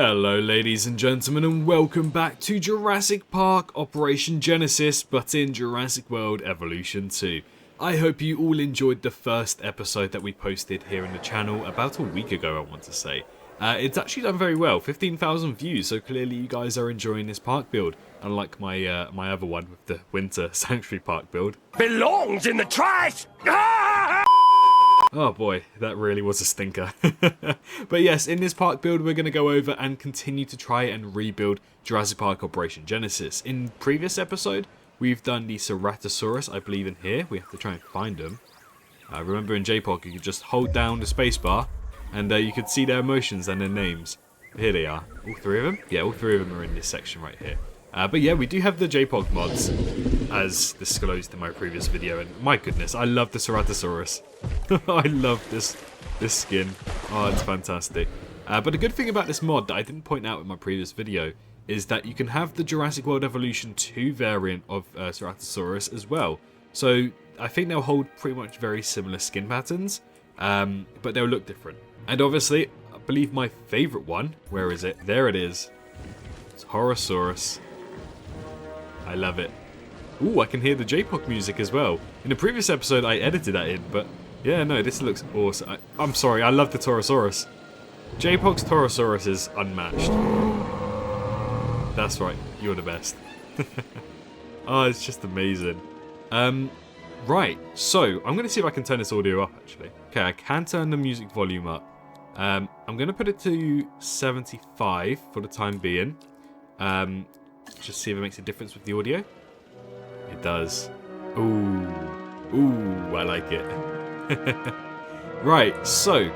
Hello ladies and gentlemen, and welcome back to Jurassic Park Operation Genesis, but in Jurassic World Evolution 2. I hope you all enjoyed the first episode that we posted here in the channel about a week ago, I want to say. It's actually done very well, 15,000 views, so clearly you guys are enjoying this park build, unlike my my other one with the Winter Sanctuary Park build. Belongs in the trash! Oh boy, that really was a stinker. But yes, in this park build we're going to go over and continue to try and rebuild Jurassic Park Operation Genesis. In previous episode, we've done the Styracosaurus, I believe in here. We have to try and find them. Remember in JPOG you could just hold down the spacebar and you could see their emotions and their names. Here they are. All three of them? Yeah, all three of them are in this section right here. But yeah, we do have the JPOG mods, as disclosed in my previous video, and my goodness, I love the Styracosaurus. I love this skin. Oh, it's fantastic. But the good thing about this mod that I didn't point out in my previous video is that you can have the Jurassic World Evolution 2 variant of Styracosaurus as well. So I think they'll hold pretty much very similar skin patterns, but they'll look different. And obviously, I believe my favourite one, where is it? There it is. It's Horrorsaurus. I love it. Ooh, I can hear the JPOG music as well. In the previous episode, I edited that in, but yeah, no, this looks awesome. I'm sorry, I love the Torosaurus. JPOG's Torosaurus is unmatched. That's right, you're the best. Oh, it's just amazing. Right, so I'm going to see if I can turn this audio up, actually. Okay, I can turn the music volume up. I'm going to put it to 75 for the time being. Just see if it makes a difference with the audio. It does. Ooh, I like it. Right, so,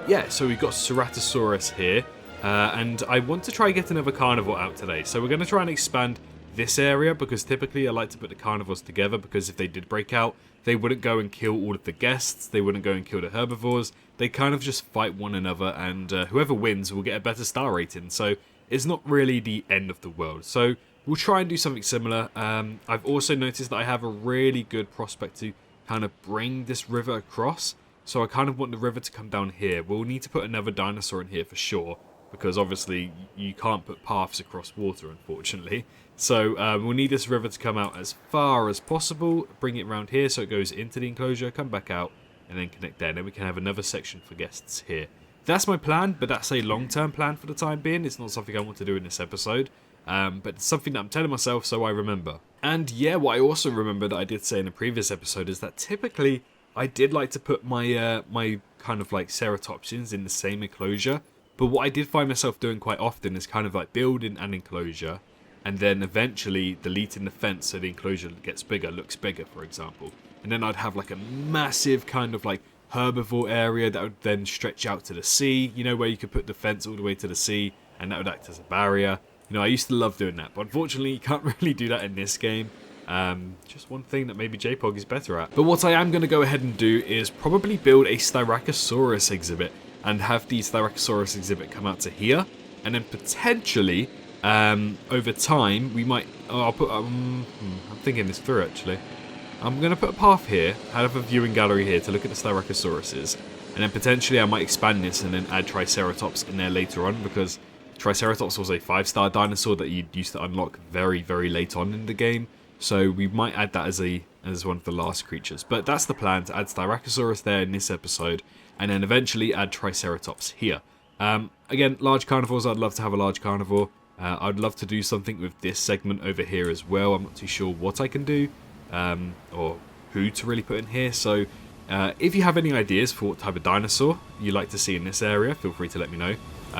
yeah, so we've got Styracosaurus here, and I want to try and get another carnivore out today. So we're going to try and expand this area, because typically I like to put the carnivores together, because if they did break out, they wouldn't go and kill all of the guests, they wouldn't go and kill the herbivores, they kind of just fight one another, and whoever wins will get a better star rating, so it's not really the end of the world. So we'll try and do something similar. I've also noticed that I have a really good prospect to kind of bring this river across, so I kind of want the river to come down here. We'll need to put another dinosaur in here for sure, because obviously you can't put paths across water, unfortunately. So we'll need this river to come out as far as possible, bring it around here so it goes into the enclosure, come back out, and then connect there. And then we can have another section for guests here. That's my plan, but that's a long-term plan for the time being. It's not something I want to do in this episode, but it's something that I'm telling myself so I remember. And yeah, what I also remember that I did say in a previous episode is that typically I did like to put my my kind of like ceratopsians in the same enclosure, but what I did find myself doing quite often is kind of like building an enclosure and then eventually deleting the fence so the enclosure gets bigger, looks bigger, for example. And then I'd have like a massive kind of like herbivore area that would then stretch out to the sea, you know, where you could put the fence all the way to the sea and that would act as a barrier. You know, I used to love doing that, but unfortunately you can't really do that in this game. Just one thing that maybe JPOG is better at. But what I am going to go ahead and do is probably build a Styracosaurus exhibit and have the Styracosaurus exhibit come out to here, and then potentially over time we might I'll put I'm thinking this through actually. I'm going to put a path here, have a viewing gallery here to look at the Styracosauruses, and then potentially I might expand this and then add Triceratops in there later on, because Triceratops was a 5-star dinosaur that you used to unlock very, very late on in the game, so we might add that as one of the last creatures. But that's the plan, to add Styracosaurus there in this episode, and then eventually add Triceratops here. Again, large carnivores, I'd love to have a large carnivore. I'd love to do something with this segment over here as well. I'm not too sure what I can do. Or who to really put in here. So if you have any ideas for what type of dinosaur you'd like to see in this area, feel free to let me know.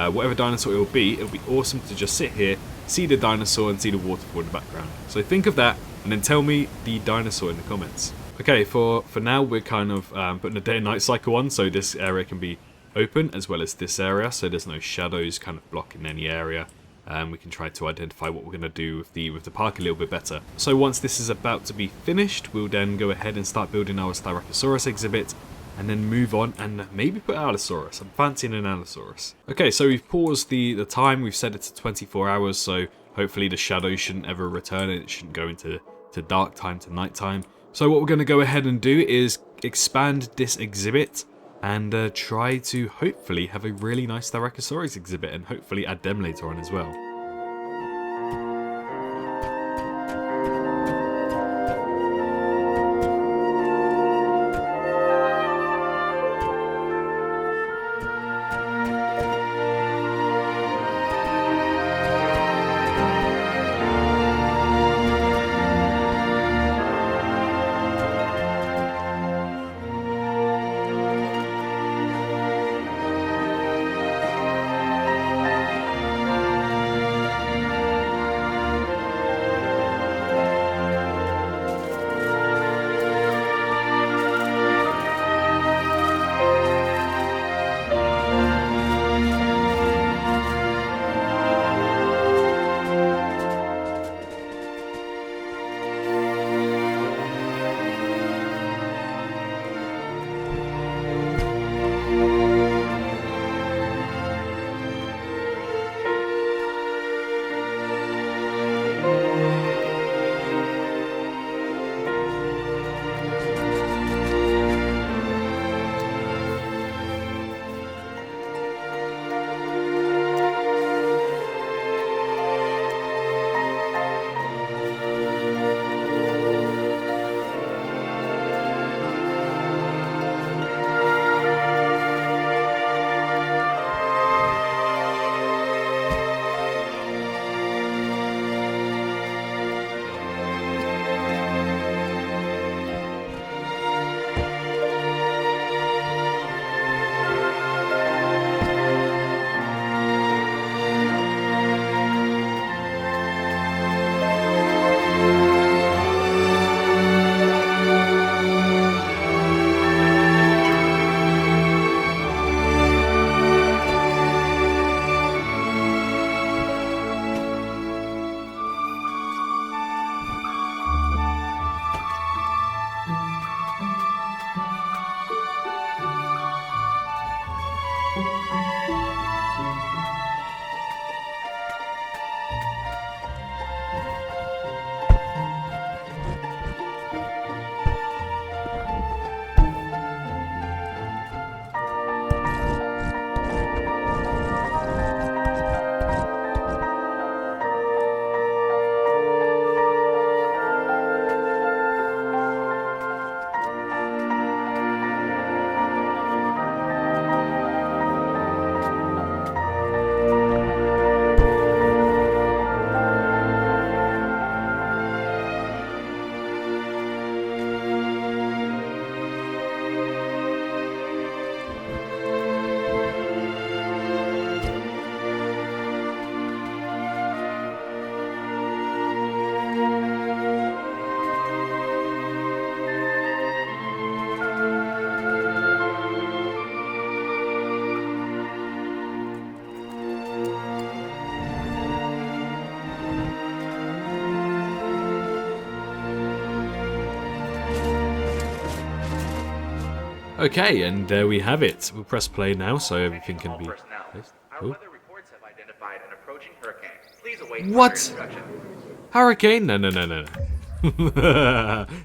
Whatever dinosaur it'll be awesome to just sit here, see the dinosaur and see the waterfall in the background. So think of that and then tell me the dinosaur in the comments. Okay, for now we're kind of putting a day and night cycle on, so this area can be open as well as this area, so there's no shadows kind of blocking any area. We can try to identify what we're going to do with the park a little bit better. So once this is about to be finished, we'll then go ahead and start building our Styracosaurus exhibit, and then move on and maybe put Allosaurus. I'm fancying an Allosaurus. Okay, so we've paused the time, we've set it to 24 hours, so hopefully the shadow shouldn't ever return and it shouldn't go into dark time to night time. So what we're going to go ahead and do is expand this exhibit and try to hopefully have a really nice Styracosaurus exhibit, and hopefully add them later on as well. Okay, and there we have it. We'll press play now, so everything can be... Our weather reports have identified an approaching hurricane. Please await What? further instruction. Hurricane? No.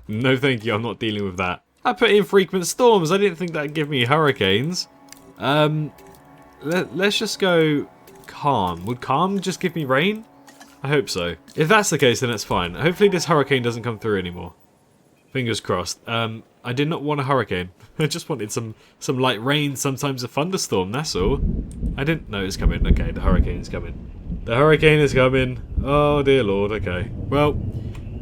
No, thank you. I'm not dealing with that. I put in frequent storms. I didn't think that'd give me hurricanes. Let's just go calm. Would calm just give me rain? I hope so. If that's the case, then that's fine. Hopefully this hurricane doesn't come through anymore. Fingers crossed. I did not want a hurricane. I just wanted some light rain, sometimes a thunderstorm, that's all. I didn't know it was coming. Okay, the hurricane's coming. The hurricane is coming. Oh, dear Lord, okay. Well,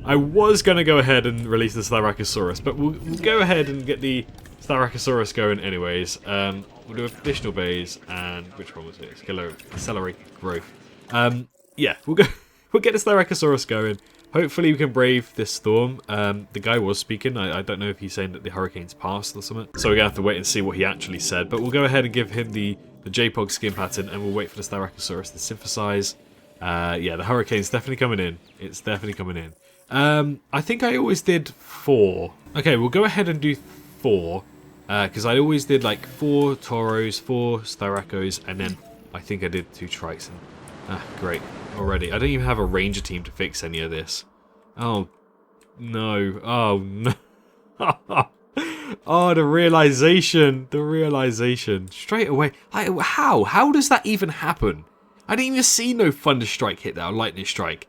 I was going to go ahead and release the Styracosaurus, but we'll go ahead and get the Styracosaurus going anyways. We'll do additional bays, and which one was it? Celery growth. Yeah, we'll get the Styracosaurus going. Hopefully we can brave this storm. The guy was speaking. I don't know if he's saying that the hurricane's passed or something. So we're going to have to wait and see what he actually said. But we'll go ahead and give him the JPOG skin pattern, and we'll wait for the Styracosaurus to synthesize. Yeah, the hurricane's definitely coming in. It's definitely coming in. I think I always did 4. Okay, we'll go ahead and do 4. Because I always did like 4 Tauros, 4 Styracos, and then I think I did 2 Trikes. Great. Already. I don't even have a ranger team to fix any of this. Oh, no. Oh, no. Oh, the realization. The realization. Straight away. How does that even happen? I didn't even see no thunder strike hit that, or lightning strike.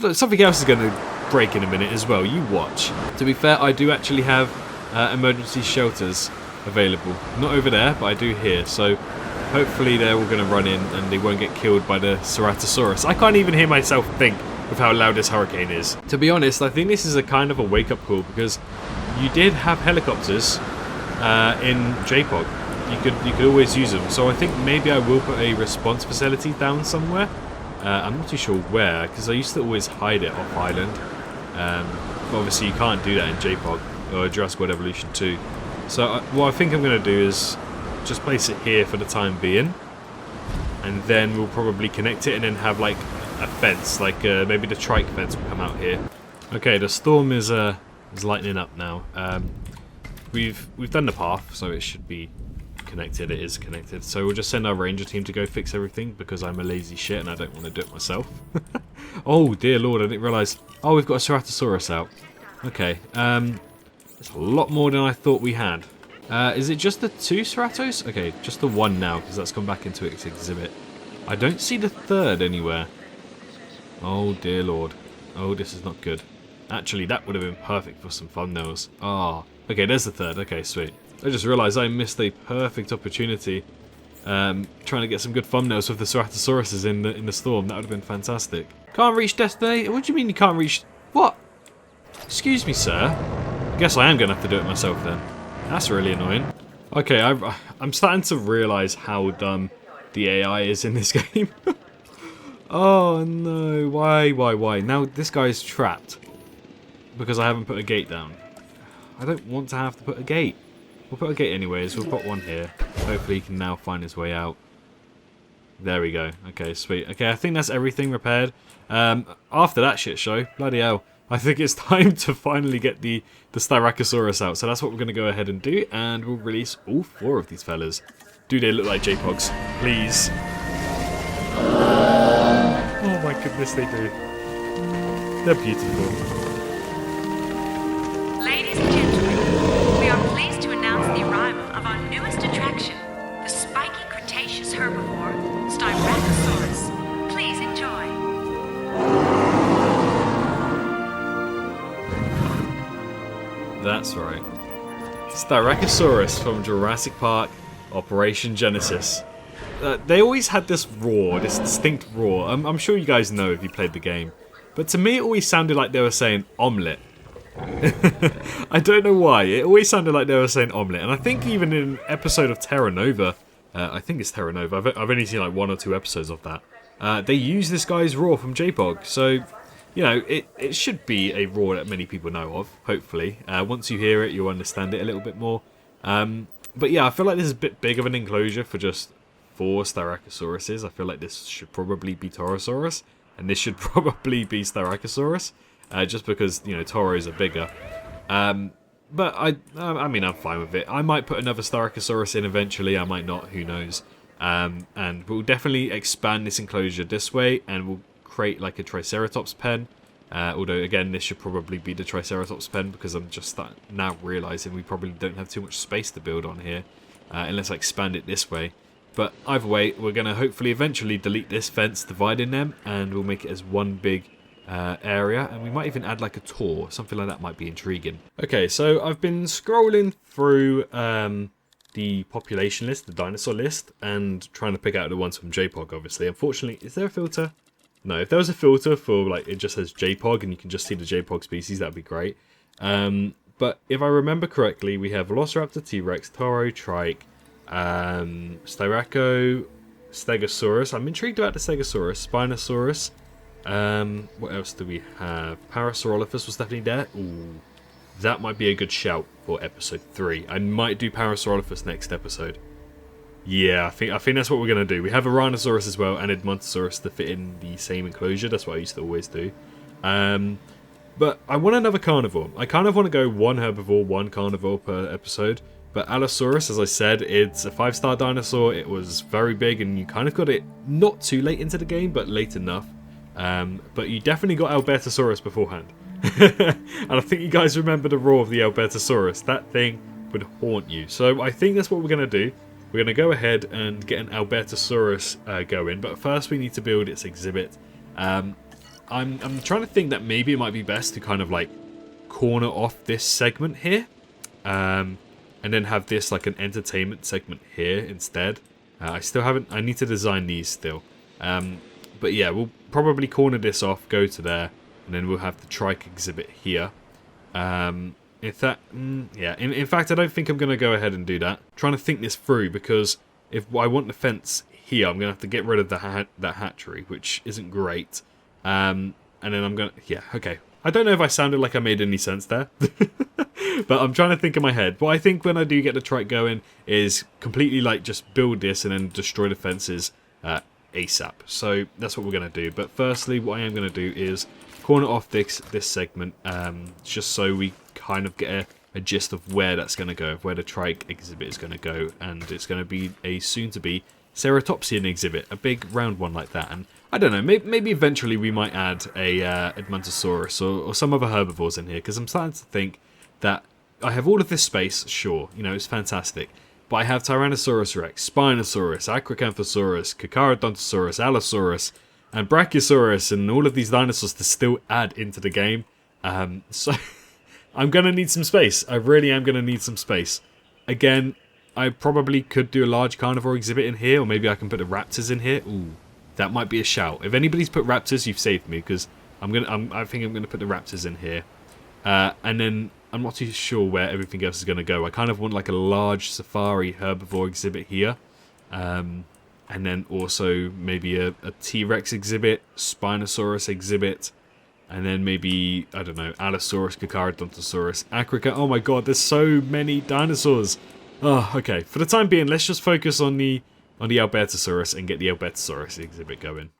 Look, something else is going to break in a minute as well. You watch. To be fair, I do actually have emergency shelters available. Not over there, but I do here. So hopefully they're all going to run in and they won't get killed by the Styracosaurus. I can't even hear myself think with how loud this hurricane is. To be honest, I think this is a kind of a wake-up call because you did have helicopters in JPOG. You could always use them. So I think maybe I will put a response facility down somewhere. I'm not too sure where, because I used to always hide it off island. But obviously you can't do that in JPOG or Jurassic World Evolution 2. So what I think I'm going to do is just place it here for the time being, and then we'll probably connect it and then have like a fence, like maybe the trike fence will come out here. Okay, the storm is lightening up now. We've done the path, so it should be connected. It is connected, so we'll just send our ranger team to go fix everything because I'm a lazy shit and I don't want to do it myself. Oh dear lord, I didn't realise. Oh, we've got a Styracosaurus out. Okay, it's a lot more than I thought we had. Is it just the 2 Ceratos? Okay, just the 1 now because that's come back into its exhibit. I don't see the 3rd anywhere. Oh dear lord. Oh, this is not good. Actually, that would have been perfect for some thumbnails. Ah, okay, there's the 3rd. Okay, sweet. I just realised I missed a perfect opportunity trying to get some good thumbnails with the Ceratosauruses in the storm. That would have been fantastic. Can't reach destination? What do you mean you can't reach... What? Excuse me, sir. I guess I am going to have to do it myself then. That's really annoying. Okay, I'm starting to realise how dumb the AI is in this game. Oh no, why? Now this guy's trapped because I haven't put a gate down. I don't want to have to put a gate. We'll put a gate anyways. We'll put one here. Hopefully he can now find his way out. There we go. Okay, sweet. Okay, I think that's everything repaired. After that shit show, bloody hell, I think it's time to finally get the Styracosaurus out. So that's what we're going to go ahead and do, and we'll release all 4 of these fellas. Do they look like JPOGs? Please. Oh my goodness, they do. They're beautiful. Ladies and gentlemen, we are pleased to announce the arrival of our newest attraction, the spiky Cretaceous herbivore, Styracosaurus. Please enjoy. That's right. Styracosaurus from Jurassic Park Operation Genesis. They always had this roar, this distinct roar. I'm sure you guys know if you played the game. But to me it always sounded like they were saying omelette. I don't know why. It always sounded like they were saying omelette. And I think even in an episode of Terra Nova, I think it's Terra Nova, I've only seen like 1 or 2 episodes of that. They use this guy's roar from JPOG. So, you know, it should be a roar that many people know of, hopefully. Once you hear it, you'll understand it a little bit more. But yeah, I feel like this is a bit big of an enclosure for just 4 Styracosaurus. I feel like this should probably be Torosaurus, and this should probably be Styracosaurus, just because, you know, Toros are bigger. But I mean, I'm fine with it. I might put another Styracosaurus in eventually, I might not, who knows. And we'll definitely expand this enclosure this way, and we'll create like a Triceratops pen. Although, again, this should probably be the Triceratops pen, because I'm just now realising we probably don't have too much space to build on here, unless I expand it this way. But either way, we're going to hopefully eventually delete this fence dividing them, and we'll make it as one big area, and we might even add like a tour. Something like that might be intriguing. Okay, so I've been scrolling through the population list, the dinosaur list, and trying to pick out the ones from JPOG, obviously. Unfortunately, is there a filter? No, if there was a filter for, like, it just says JPOG and you can just see the JPOG species, that'd be great. But if I remember correctly, we have Velociraptor, T-Rex, Toro, Trike, Styraco, Stegosaurus. I'm intrigued about the Stegosaurus, Spinosaurus. What else do we have? Parasaurolophus was definitely there. Ooh, that might be a good shout for episode 3. I might do Parasaurolophus next episode. Yeah, I think that's what we're going to do. We have a Rhinoceros as well and Edmontosaurus to fit in the same enclosure. That's what I used to always do. But I want another carnivore. I kind of want to go 1 herbivore, 1 carnivore per episode. But Allosaurus, as I said, it's a 5-star dinosaur. It was very big and you kind of got it not too late into the game, but late enough. But you definitely got Albertosaurus beforehand. And I think you guys remember the roar of the Albertosaurus. That thing would haunt you. So I think that's what we're going to do. We're going to go ahead and get an Albertosaurus going, but first we need to build its exhibit. I'm trying to think that maybe it might be best to kind of like corner off this segment here, and then have this like an entertainment segment here instead. I need to design these still. But yeah, we'll probably corner this off, go to there, and then we'll have the trike exhibit here. In fact, I don't think I'm going to go ahead and do that. I'm trying to think this through, because if I want the fence here, I'm going to have to get rid of that hatchery, which isn't great. And then I'm going to... Yeah, okay. I don't know if I sounded like I made any sense there. But I'm trying to think in my head. What I think when I do get the trike going is completely like just build this and then destroy the fences ASAP. So that's what we're going to do. But firstly, what I am going to do is corner off this segment, just so we kind of get a gist of where that's going to go, where the trike exhibit is going to go. And it's going to be a soon-to-be Ceratopsian exhibit, a big round one like that. And I don't know, maybe eventually we might add a Albertosaurus or some other herbivores in here, because I'm starting to think that I have all of this space, sure, you know, it's fantastic, but I have Tyrannosaurus Rex, Spinosaurus, Acrocanthosaurus, Carcharodontosaurus, Allosaurus, and Brachiosaurus, and all of these dinosaurs to still add into the game. So I'm going to need some space. I really am going to need some space. Again, I probably could do a large carnivore exhibit in here, or maybe I can put the raptors in here. Ooh, that might be a shout. If anybody's put raptors, you've saved me, because I think I'm going to put the raptors in here. And then I'm not too sure where everything else is going to go. I kind of want like a large safari herbivore exhibit here. And then also maybe a T-Rex exhibit, Spinosaurus exhibit, and then maybe, I don't know, Allosaurus, Carcharodontosaurus, Acroca. Oh my god, there's so many dinosaurs. Oh, okay. For the time being, let's just focus on the Albertosaurus and get the Albertosaurus exhibit going.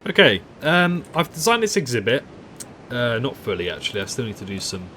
Okay, I've designed this exhibit, not fully actually, I still need to do some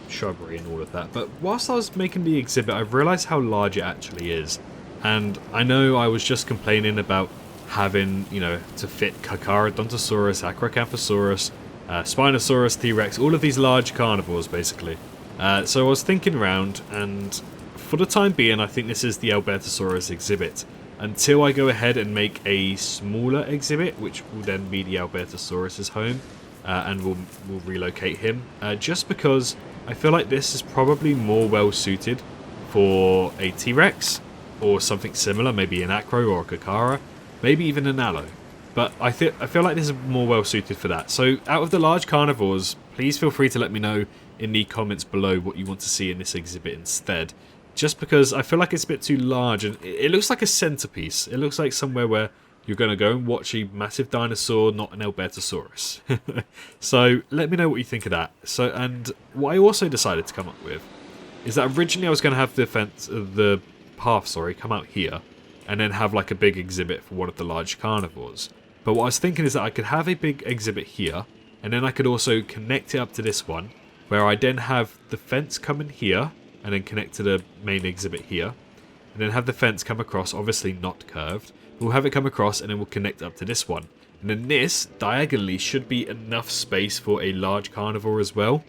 shrubbery and all of that, but whilst I was making the exhibit I've realised how large it actually is, and I know I was just complaining about having, you know, to fit Carcharodontosaurus, Acrocanthosaurus, Spinosaurus, T-Rex, all of these large carnivores basically. So I was thinking around, and for the time being I think this is the Albertosaurus exhibit. Until I go ahead and make a smaller exhibit, which will then be the Albertosaurus's home, and we'll relocate him. Just because I feel like this is probably more well suited for a T-Rex or something similar, maybe an Acro or a Carchara, maybe even an Allo. But I feel like this is more well suited for that. So out of the large carnivores, please feel free to let me know in the comments below what you want to see in this exhibit instead. Just because I feel like it's a bit too large, and it looks like a centerpiece. It looks like somewhere where you're going to go and watch a massive dinosaur, not an Albertosaurus. So let me know what you think of that. So, and what I also decided to come up with is that originally I was going to have the path, sorry, come out here, and then have like a big exhibit for one of the large carnivores. But what I was thinking is that I could have a big exhibit here, and then I could also connect it up to this one, where I then have the fence come in here, and then connect to the main exhibit here, and then have the fence come across, obviously not curved. We'll have it come across, and then we'll connect up to this one. And then this, diagonally, should be enough space for a large carnivore as well.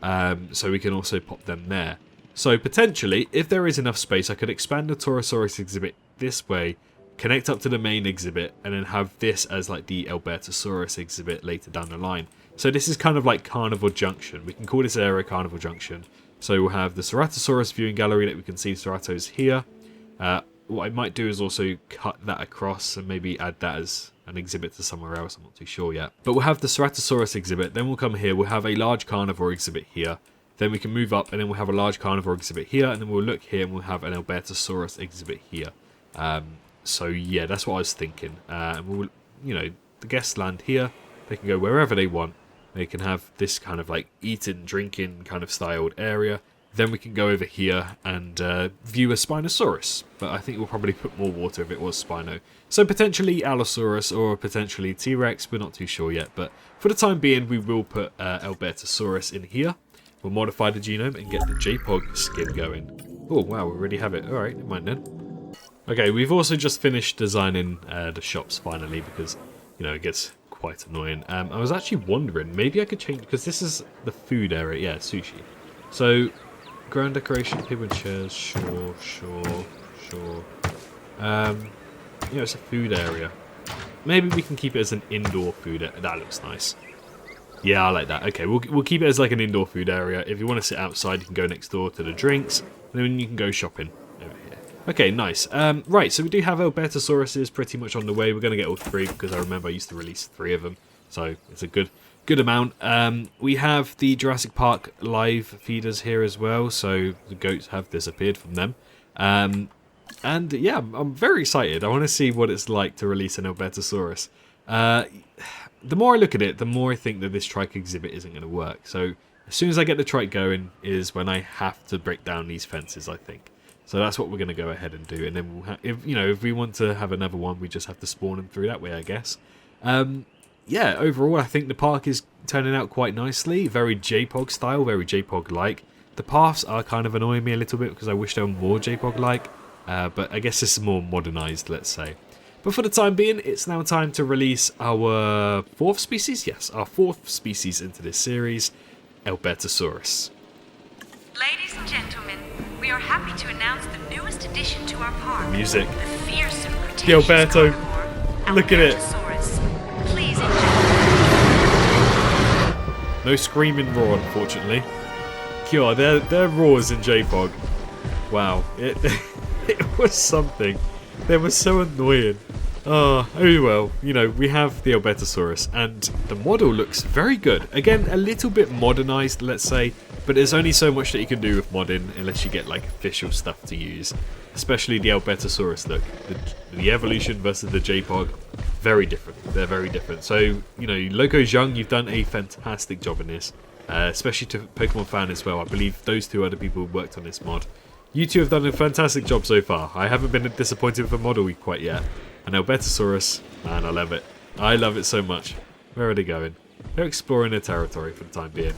So we can also pop them there. So potentially, if there is enough space, I could expand the Torosaurus exhibit this way, connect up to the main exhibit, and then have this as like the Albertosaurus exhibit later down the line. So this is kind of like Carnivore Junction. We can call this area Carnivore Junction. So we'll have the Ceratosaurus viewing gallery that we can see Ceratos here. What I might do is also cut that across and maybe add that as an exhibit to somewhere else. I'm not too sure yet. But we'll have the Ceratosaurus exhibit. Then we'll come here. We'll have a large carnivore exhibit here. Then we can move up and then we'll have a large carnivore exhibit here. And then we'll look here and we'll have an Albertosaurus exhibit here. So yeah, that's what I was thinking. And we'll, you know, the guests land here. They can go wherever they want. They can have this kind of like eating, drinking kind of styled area. Then we can go over here and view a Spinosaurus. But I think we'll probably put more water if it was Spino. So potentially Allosaurus or potentially T-Rex. We're not too sure yet. But for the time being, we will put Albertosaurus in here. We'll modify the genome and get the JPOG skin going. Oh, wow, we already have it. Alright, never mind then. Okay, we've also just finished designing the shops finally because, you know, it gets quite annoying. I was actually wondering, maybe I could change, because this is the food area. Yeah, sushi. So... ground decoration, people and chairs, sure. You know, it's a food area. Maybe we can keep it as an indoor food area. That looks nice. Yeah, I like that. Okay, we'll keep it as like an indoor food area. If you want to sit outside, you can go next door to the drinks, and then you can go shopping over here. Okay, nice. Right, so we do have Albertosauruses pretty much on the way. We're going to get all three, because I remember I used to release 3 of them. So it's a good amount. We have the Jurassic Park live feeders here as well, so the goats have disappeared from them. And yeah, I'm very excited. I want to see what it's like to release an Albertosaurus. The more I look at it, the more I think that this trike exhibit isn't going to work. So as soon as I get the trike going is when I have to break down these fences, I think. So that's what we're going to go ahead and do. And then we'll if we want to have another one, we just have to spawn them through that way, I guess. Yeah, overall, I think the park is turning out quite nicely. Very JPOG style, very JPOG-like. The paths are kind of annoying me a little bit because I wish they were more JPOG-like. But I guess this is more modernized, let's say. But for the time being, it's now time to release our 4th species. Yes, our 4th species into this series, Albertosaurus. Ladies and gentlemen, we are happy to announce the newest addition to our park. Music. The fearsome Cretaceous The Alberto. carnivore, Look at it. Albertosaurus. Please enjoy. No screaming roar, unfortunately. God, their roars in JPOG. Wow, it was something. They were so annoying. Oh well, you know, we have the Albertosaurus, and the model looks very good. Again, a little bit modernized, let's say, but there's only so much that you can do with modding unless you get like official stuff to use. Especially the Albertosaurus look. The evolution versus the JPOG, very different. They're very different. So, you know, Loco Zhang, you've done a fantastic job in this. Especially to Pokemon Fan as well. I believe those 2 other people who worked on this mod. You 2 have done a fantastic job so far. I haven't been disappointed with the model quite yet. And Albertosaurus, man, I love it. I love it so much. Where are they going? They're exploring their territory for the time being.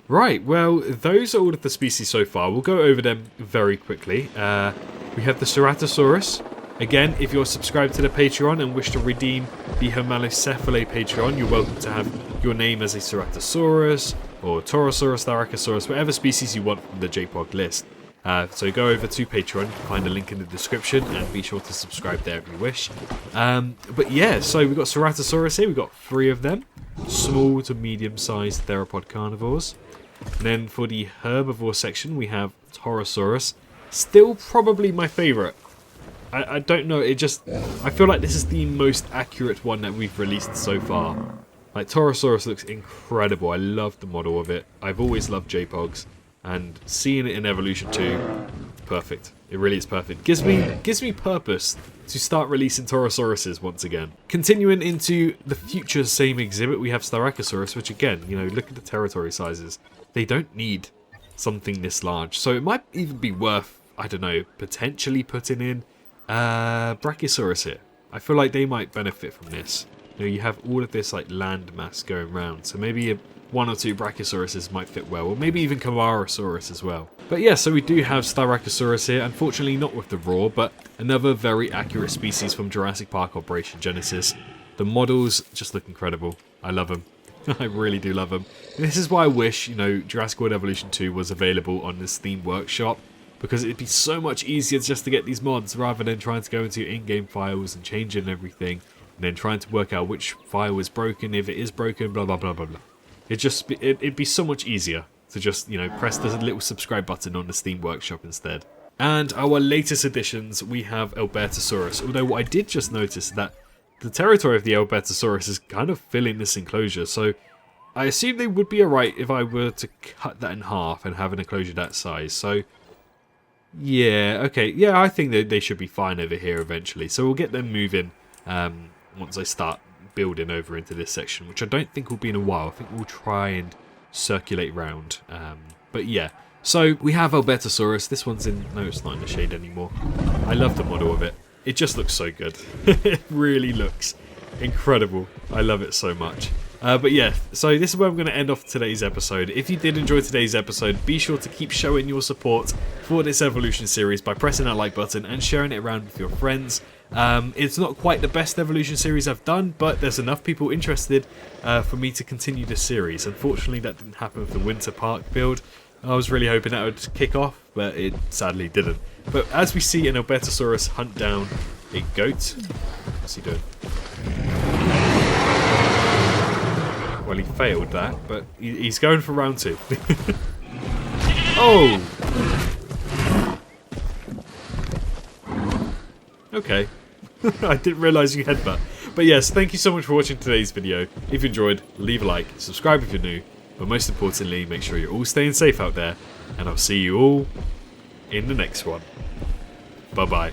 Right, well, those are all of the species so far. We'll go over them very quickly. We have the Ceratosaurus. Again, if you're subscribed to the Patreon and wish to redeem the Homalocephale Patreon, you're welcome to have your name as a Ceratosaurus or Torosaurus, Styracosaurus, whatever species you want from the JPOG list. So go over to Patreon, you can find a link in the description, and be sure to subscribe there if you wish. But yeah, so we've got Ceratosaurus here, we've got 3 of them. Small to medium-sized theropod carnivores. And then for the herbivore section, we have Torosaurus. Still probably my favourite. I don't know, I feel like this is the most accurate one that we've released so far. Like, Torosaurus looks incredible. I love the model of it. I've always loved JPOGs. And seeing it in Evolution 2, perfect. It really is perfect. Gives me purpose to start releasing Torosauruses once again. Continuing into the future same exhibit, we have Styracosaurus, which again, you know, look at the territory sizes. They don't need something this large. So it might even be worth I don't know, potentially putting in Brachiosaurus here. I feel like they might benefit from this. You know, you have all of this like land mass going around, so maybe one or two Brachiosauruses might fit well, or maybe even Camarasaurus as well. But yeah, so we do have Styracosaurus here, unfortunately not with the roar, but another very accurate species from Jurassic Park Operation Genesis. The models just look incredible. I love them. I really do love them. And this is why I wish, you know, Jurassic World Evolution 2 was available on the Steam Workshop, because it'd be so much easier just to get these mods rather than trying to go into in-game files and changing everything, and then trying to work out which file is broken, if it is broken, blah blah blah blah blah. It'd be so much easier to just, you know, press the little subscribe button on the Steam Workshop instead. And our latest additions, we have Albertosaurus. Although what I did just notice that the territory of the Albertosaurus is kind of filling this enclosure, so I assume they would be alright if I were to cut that in half and have an enclosure that size. So yeah, okay, yeah, I think they should be fine over here eventually. So we'll get them moving once I start building over into this section, which I don't think will be in a while. I think we'll try and circulate round. But yeah, so we have Albertosaurus. This one's in, no, it's not in the shade anymore. I love the model of it. It just looks so good. It really looks incredible. I love it so much. But yeah, so this is where I'm going to end off today's episode. If you did enjoy today's episode, be sure to keep showing your support for this Evolution series by pressing that like button and sharing it around with your friends. It's not quite the best Evolution series I've done, but there's enough people interested for me to continue this series. Unfortunately, that didn't happen with the Winter Park build. I was really hoping that would kick off, but it sadly didn't. But as we see an Albertosaurus hunt down a goat, what's he doing? Well, he failed that, but he's going for round 2. Oh! Okay. I didn't realise you headbutt. But yes, thank you so much for watching today's video. If you enjoyed, leave a like, subscribe if you're new, but most importantly, make sure you're all staying safe out there, and I'll see you all in the next one. Bye-bye.